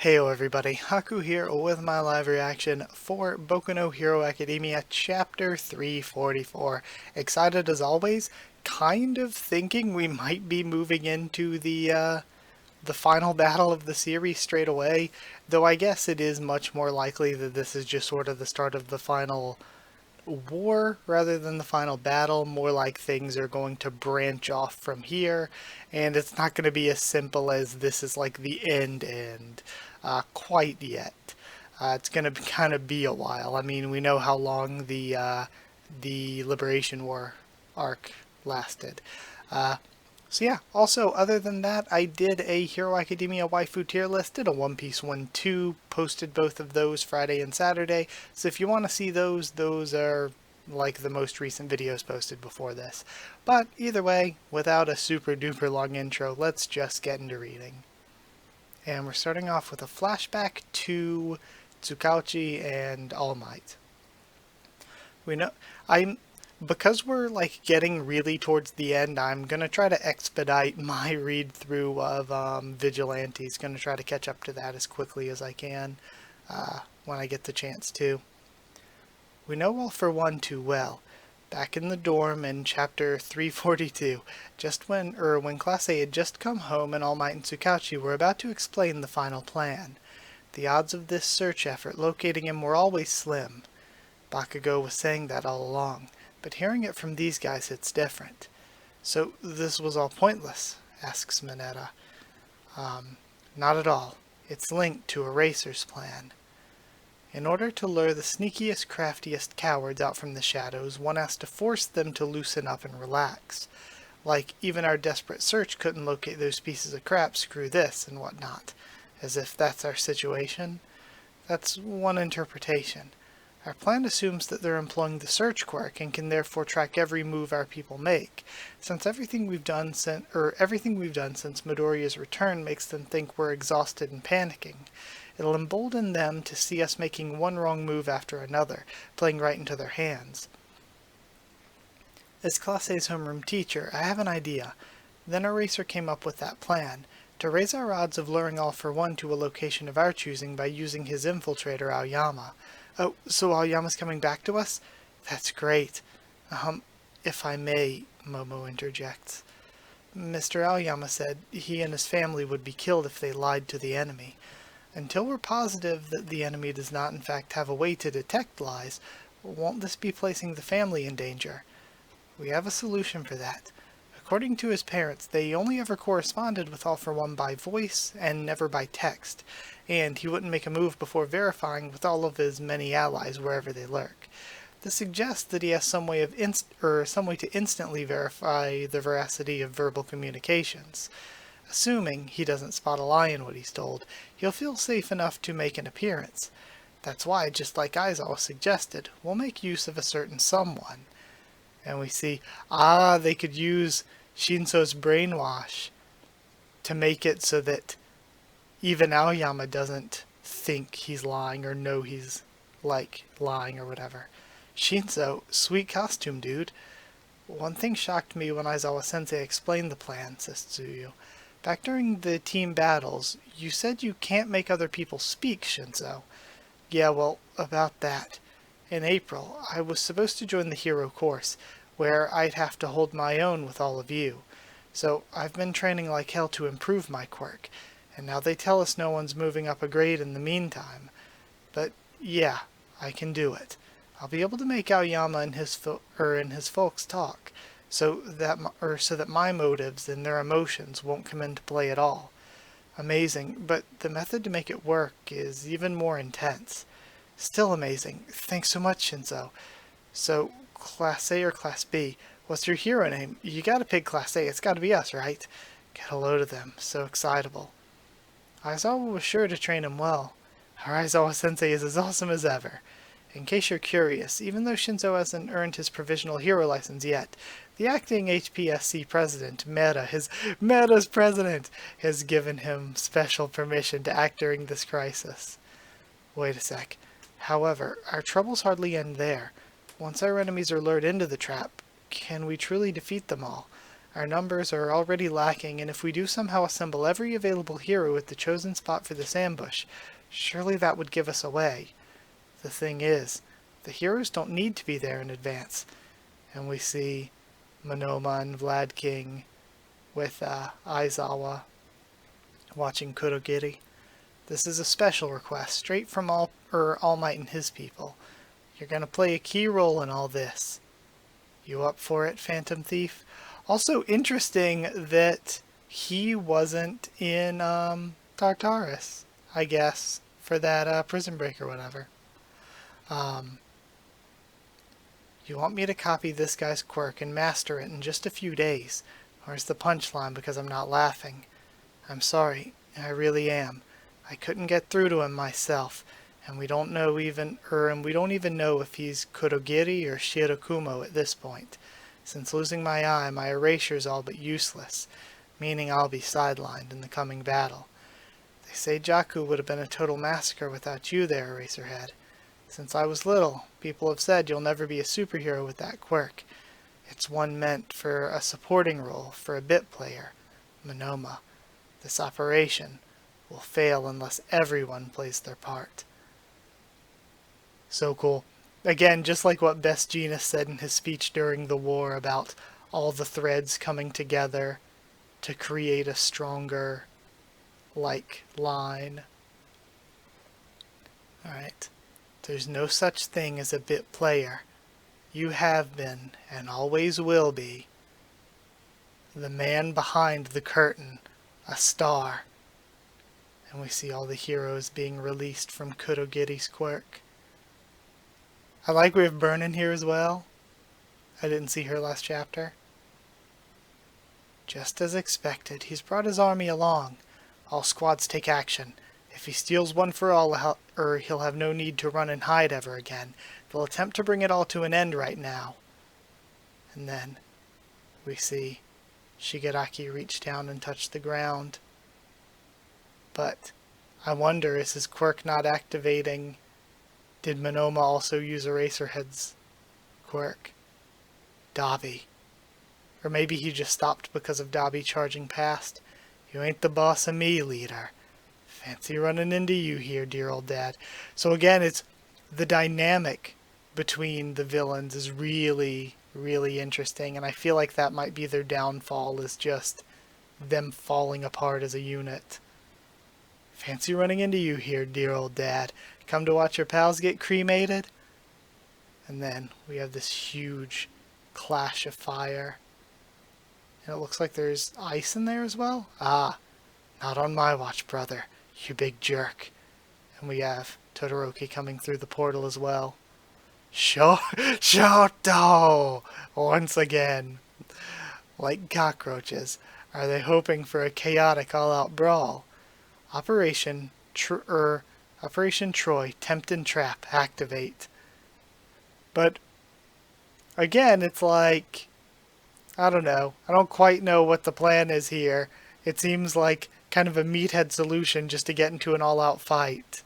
Heyo everybody, Haku here with my live reaction for Boku no Hero Academia Chapter 344. Excited as always, kind of thinking we might be moving into the final battle of the series straight away, though I guess it is much more likely that this is just sort of the start of the final war rather than the final battle. More like things are going to branch off from here, and it's not going to be as simple as this is like the end quite yet. It's going to kind of be a while. I mean, we know how long the Liberation War arc lasted. Uh, so yeah, also other than that, I did a Hero Academia waifu tier list, did a One Piece 1-2, posted both of those Friday and Saturday, so if you want to see those are like the most recent videos posted before this. But either way, without a super duper long intro, let's just get into reading. And we're starting off with a flashback to Tsukauchi and All Might. We know I'm because we're like getting really towards the end, I'm gonna try to expedite my read through of Vigilantes. Gonna try to catch up to that as quickly as I can when I get the chance to. We know All for One too well. Back in the dorm in chapter 342, just when Class A had just come home and All Might and Tsukauchi were about to explain the final plan. The odds of this search effort locating him were always slim. Bakugo was saying that all along, but hearing it from these guys hits different. So this was all pointless, asks Mineta. Not at all. It's linked to Eraser's plan. In order to lure the sneakiest, craftiest cowards out from the shadows, one has to force them to loosen up and relax. Like, even our desperate search couldn't locate those pieces of crap, screw this, and whatnot. As if that's our situation. That's one interpretation. Our plan assumes that they're employing the search quirk and can therefore track every move our people make. Since everything we've done since Midoriya's return makes them think we're exhausted and panicking. It'll embolden them to see us making one wrong move after another, playing right into their hands. As Class A's homeroom teacher, I have an idea. Then Eraser came up with that plan, to raise our odds of luring All for One to a location of our choosing by using his infiltrator Aoyama. Oh, so Aoyama's coming back to us? That's great. If I may, Momo interjects. Mr. Aoyama said he and his family would be killed if they lied to the enemy. Until we're positive that the enemy does not in fact have a way to detect lies, won't this be placing the family in danger? We have a solution for that. According to his parents, they only ever corresponded with All for One by voice and never by text, and he wouldn't make a move before verifying with all of his many allies wherever they lurk. This suggests that he has some way to instantly verify the veracity of verbal communications. Assuming he doesn't spot a lie in what he's told, he'll feel safe enough to make an appearance. That's why, just like Aizawa suggested, we'll make use of a certain someone. And we see, they could use Shinso's brainwash to make it so that even Aoyama doesn't think he's lying or know he's, lying or whatever. Shinso, sweet costume, dude. One thing shocked me when Aizawa-sensei explained the plan, says Tsuyu. Back during the team battles, you said you can't make other people speak, Shinso. Yeah, well, about that. In April, I was supposed to join the hero course, where I'd have to hold my own with all of you. So I've been training like hell to improve my quirk, and now they tell us no one's moving up a grade in the meantime. But yeah, I can do it. I'll be able to make Aoyama and his folks talk, so that my motives and their emotions won't come into play at all. Amazing, but the method to make it work is even more intense. Still amazing. Thanks so much, Shinso. So, Class A or Class B? What's your hero name? You gotta pick Class A. It's gotta be us, right? Get a load of them. So excitable. Aizawa was sure to train him well. Our Aizawa-sensei is as awesome as ever. In case you're curious, even though Shinso hasn't earned his provisional hero license yet, the acting HPSC president, Meta's president, has given him special permission to act during this crisis. Wait a sec. However, our troubles hardly end there. Once our enemies are lured into the trap, can we truly defeat them all? Our numbers are already lacking, and if we do somehow assemble every available hero at the chosen spot for this ambush, surely that would give us away. The thing is, the heroes don't need to be there in advance. And we see Monoma and Vlad King with Aizawa watching Kurogiri. This is a special request, straight from All Might and his people. You're going to play a key role in all this. You up for it, Phantom Thief? Also interesting that he wasn't in Tartarus, I guess, for that prison break or whatever. You want me to copy this guy's quirk and master it in just a few days. Where's the punchline because I'm not laughing? I'm sorry, I really am. I couldn't get through to him myself, and we don't even know if he's Kurogiri or Shirakumo at this point. Since losing my eye, my eraser's all but useless, meaning I'll be sidelined in the coming battle. They say Jakku would have been a total massacre without you there, Eraserhead. Since I was little, people have said you'll never be a superhero with that quirk. It's one meant for a supporting role for a bit player, Monoma. This operation will fail unless everyone plays their part. So cool. Again, just like what Best Jeanist said in his speech during the war about all the threads coming together to create a stronger, line. Alright. There's no such thing as a bit player. You have been, and always will be, the man behind the curtain, a star. And we see all the heroes being released from Kurogiri's quirk. I like we have Burn in here as well. I didn't see her last chapter. Just as expected, he's brought his army along. All squads take action. If he steals one for all, he'll have no need to run and hide ever again. They'll attempt to bring it all to an end right now. And then we see Shigaraki reach down and touch the ground. But I wonder, is his quirk not activating? Did Monoma also use Eraserhead's quirk? Dabi. Or maybe he just stopped because of Dabi charging past. You ain't the boss of me, leader. Fancy running into you here, dear old dad. So again, it's the dynamic between the villains is really, really interesting, and I feel like that might be their downfall, is just them falling apart as a unit. Fancy running into you here, dear old dad. Come to watch your pals get cremated? And then we have this huge clash of fire. And it looks like there's ice in there as well. Ah, not on my watch, brother. You big jerk. And we have Todoroki coming through the portal as well. Shoto! Once again. Like cockroaches, are they hoping for a chaotic all-out brawl? Operation Troy, Tempt and Trap, activate. But, again, it's like, I don't know. I don't quite know what the plan is here. It seems like kind of a meathead solution just to get into an all-out fight.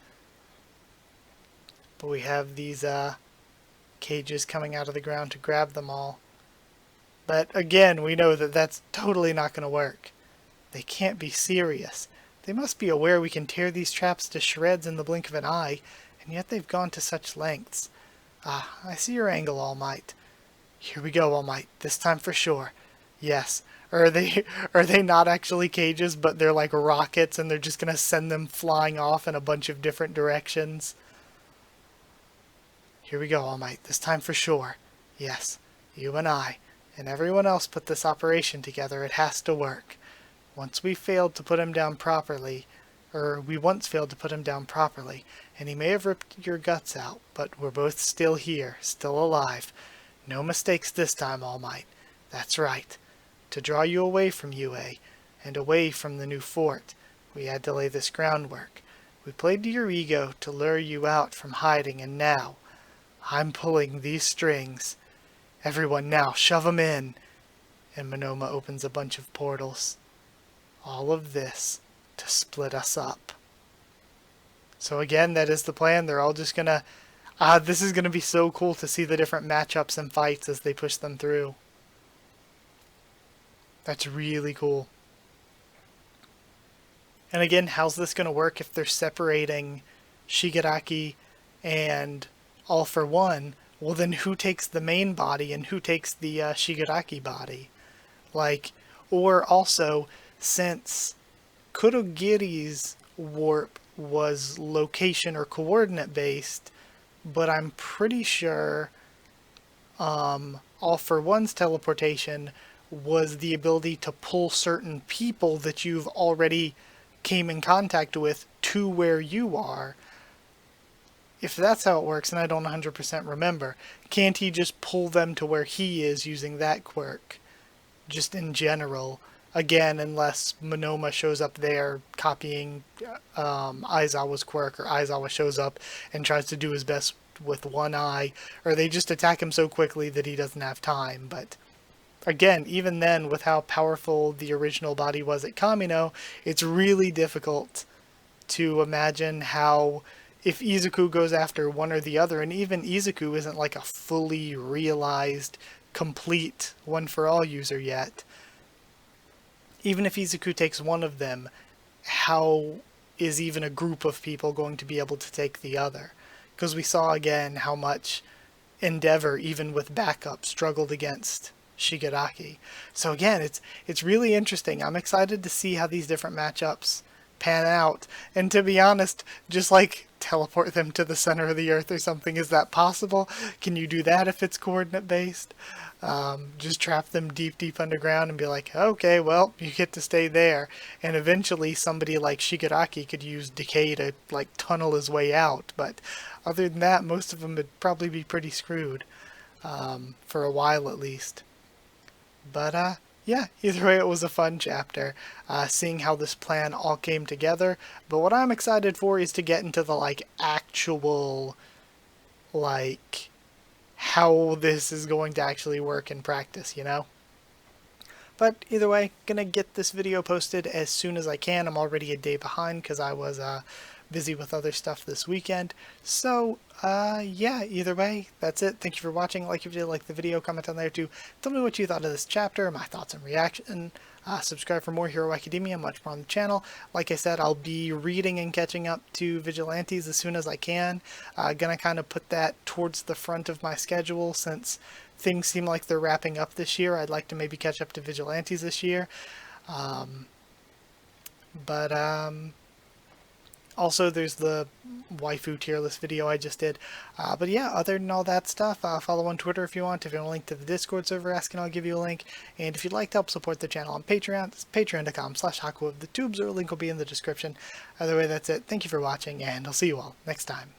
But we have these cages coming out of the ground to grab them all. But again, we know that that's totally not going to work. They can't be serious. They must be aware we can tear these traps to shreds in the blink of an eye, and yet they've gone to such lengths. Ah, I see your angle, All Might. Here we go, All Might. This time for sure. Yes. Or are they not actually cages, but they're like rockets and they're just going to send them flying off in a bunch of different directions? Here we go, All Might. This time for sure. Yes. You and I, and everyone else put this operation together. It has to work. We once failed to put him down properly, and he may have ripped your guts out, but we're both still here, still alive. No mistakes this time, All Might. That's right. To draw you away from UA, and away from the new fort, we had to lay this groundwork. We played to your ego to lure you out from hiding, and now, I'm pulling these strings. Everyone now, shove 'em in. And Monoma opens a bunch of portals. All of this to split us up. So again, that is the plan. They're all just gonna... this is gonna be so cool to see the different matchups and fights as they push them through. That's really cool. And again, how's this going to work if they're separating Shigaraki and All for One? Well, then who takes the main body and who takes the Shigaraki body? Like, or also, since Kurogiri's warp was location or coordinate based, but I'm pretty sure All for One's teleportation was the ability to pull certain people that you've already came in contact with to where you are. If that's how it works, and I don't 100% remember, can't he just pull them to where he is using that quirk? Just in general. Again, unless Monoma shows up there copying Aizawa's quirk, or Aizawa shows up and tries to do his best with one eye, or they just attack him so quickly that he doesn't have time. But again, even then, with how powerful the original body was at Kamino, it's really difficult to imagine how, if Izuku goes after one or the other, and even Izuku isn't like a fully realized, complete one-for-all user yet, even if Izuku takes one of them, how is even a group of people going to be able to take the other? Because we saw again how much Endeavor, even with backup, struggled against Shigaraki. So again, it's really interesting. I'm excited to see how these different matchups pan out. And to be honest, just like teleport them to the center of the earth or something, is that possible? Can you do that if it's coordinate based? Just trap them deep underground and be like, okay, well, you get to stay there. And eventually somebody like Shigaraki could use decay to like tunnel his way out. But other than that, most of them would probably be pretty screwed, for a while at least. But yeah, either way, it was a fun chapter, seeing how this plan all came together. But what I'm excited for is to get into the like actual, like, how this is going to actually work in practice, you know? But either way, gonna get this video posted as soon as I can. I'm already a day behind because I was busy with other stuff this weekend. So yeah, either way, that's it. Thank you for watching. Like if you did like the video, comment on there too. Tell me what you thought of this chapter, my thoughts and reaction. Subscribe for more Hero Academia, much more on the channel. Like I said, I'll be reading and catching up to Vigilantes as soon as I can. Gonna kind of put that towards the front of my schedule since things seem like they're wrapping up this year. I'd like to maybe catch up to Vigilantes this year. Also, there's the waifu tier list video I just did. But yeah, other than all that stuff, follow on Twitter if you want. If you want a link to the Discord server, ask and I'll give you a link. And if you'd like to help support the channel on Patreon, it's patreon.com/Haku of the Tubes, or a link will be in the description. Either way, that's it. Thank you for watching, and I'll see you all next time.